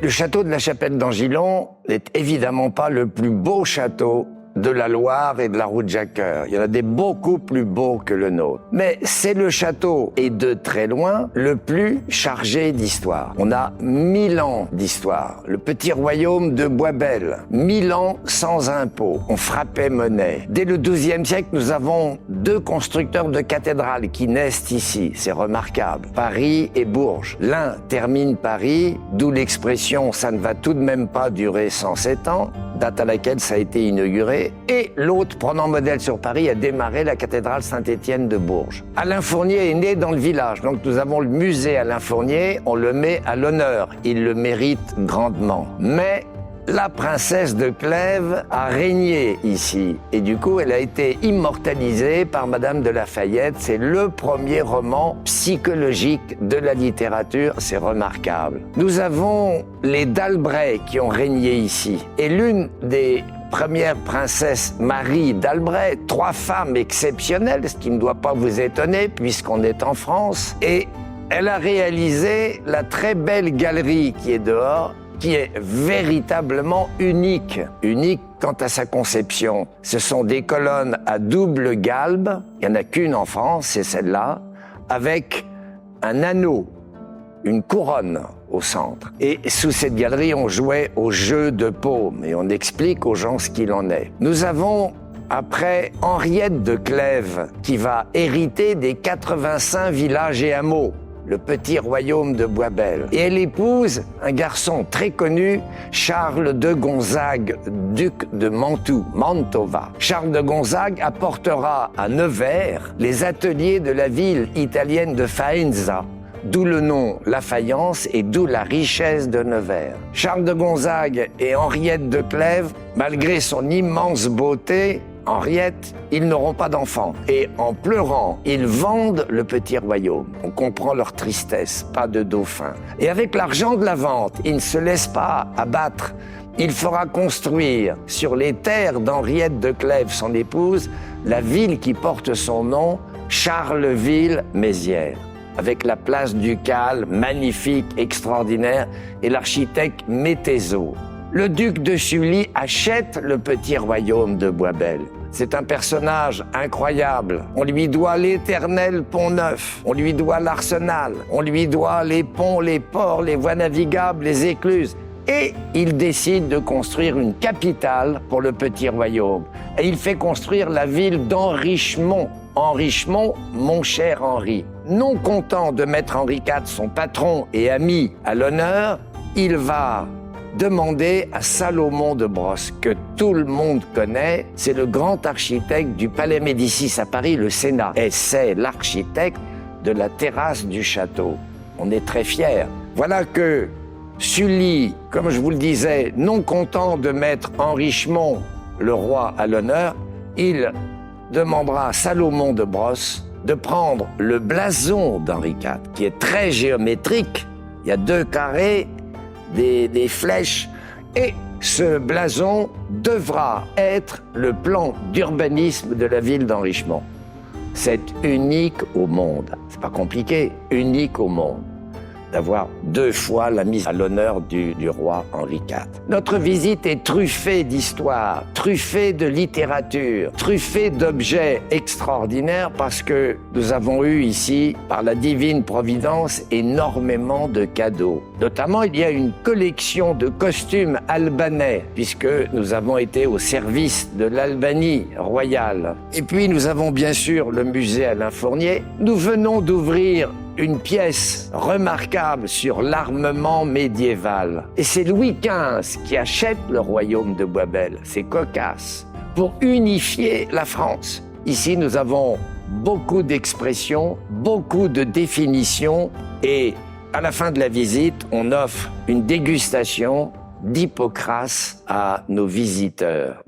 Le château de la Chapelle d'Angillon n'est évidemment pas le plus beau château de la Loire et de la route Jacqueur. Il y en a des beaucoup plus beaux que le nôtre. Mais c'est le château, et de très loin, le plus chargé d'histoire. On a 1000 ans d'histoire. Le petit royaume de Boisbel, 1000 ans sans impôts. On frappait monnaie. Dès le XIIe siècle, nous avons 2 constructeurs de cathédrales qui naissent ici. C'est remarquable. Paris et Bourges. L'un termine Paris, d'où l'expression « ça ne va tout de même pas durer 107 ans », date à laquelle ça a été inauguré, et l'autre, prenant modèle sur Paris, a démarré la cathédrale Saint-Étienne de Bourges. Alain Fournier est né dans le village, donc nous avons le musée Alain Fournier, on le met à l'honneur, il le mérite grandement. Mais la princesse de Clèves a régné ici, et du coup elle a été immortalisée par Madame de La Fayette. C'est le premier roman psychologique de la littérature, c'est remarquable. Nous avons les d'Albret qui ont régné ici, et l'une des premières princesses, Marie d'Albret, 3 femmes exceptionnelles, ce qui ne doit pas vous étonner puisqu'on est en France, et elle a réalisé la très belle galerie qui est dehors, qui est véritablement unique. Unique quant à sa conception. Ce sont des colonnes à double galbe, il n'y en a qu'une en France, c'est celle-là, avec un anneau, une couronne au centre. Et sous cette galerie, on jouait au jeu de paume, et on explique aux gens ce qu'il en est. Nous avons après Henriette de Clèves, qui va hériter des 85 villages et hameaux, le petit royaume de Boisbel. Et elle épouse un garçon très connu, Charles de Gonzague, duc de Mantoue, Mantova. Charles de Gonzague apportera à Nevers les ateliers de la ville italienne de Faenza, d'où le nom La Faïence et d'où la richesse de Nevers. Charles de Gonzague et Henriette de Clèves, malgré son immense beauté, Henriette, ils n'auront pas d'enfants. Et en pleurant, ils vendent le petit royaume. On comprend leur tristesse, pas de dauphin. Et avec l'argent de la vente, il ne se laisse pas abattre. Il fera construire sur les terres d'Henriette de Clèves, son épouse, la ville qui porte son nom, Charleville-Mézières, avec la place ducale, magnifique, extraordinaire, et l'architecte Métézeau. Le duc de Sully achète le petit royaume de Boisbel. C'est un personnage incroyable. On lui doit l'éternel Pont-Neuf, on lui doit l'Arsenal, on lui doit les ponts, les ports, les voies navigables, les écluses. Et il décide de construire une capitale pour le petit royaume. Et il fait construire la ville d'Henrichemont. Henrichemont, mon cher Henri. Non content de mettre Henri IV, son patron et ami, à l'honneur, il va demander à Salomon de Brosse, que tout le monde connaît. C'est le grand architecte du Palais Médicis à Paris, le Sénat. Et c'est l'architecte de la terrasse du château. On est très fiers. Voilà que Sully, comme je vous le disais, non content de mettre Henrichemont, le roi, à l'honneur, il demandera à Salomon de Brosse de prendre le blason d'Henri IV, qui est très géométrique. Il y a 2 carrés, des flèches, et ce blason devra être le plan d'urbanisme de la ville d'Henrichemont. C'est unique au monde, c'est pas compliqué, unique au monde, d'avoir 2 fois la mise à l'honneur du roi Henri IV. Notre visite est truffée d'histoire, truffée de littérature, truffée d'objets extraordinaires parce que nous avons eu ici, par la divine providence, énormément de cadeaux. Notamment, il y a une collection de costumes albanais, puisque nous avons été au service de l'Albanie royale. Et puis, nous avons bien sûr le musée Alain Fournier. Nous venons d'ouvrir une pièce remarquable sur l'armement médiéval. Et c'est Louis XV qui achète le royaume de Boisbel. C'est cocasse. Pour unifier la France. Ici, nous avons beaucoup d'expressions, beaucoup de définitions, et à la fin de la visite, on offre une dégustation d'Hippocrate à nos visiteurs.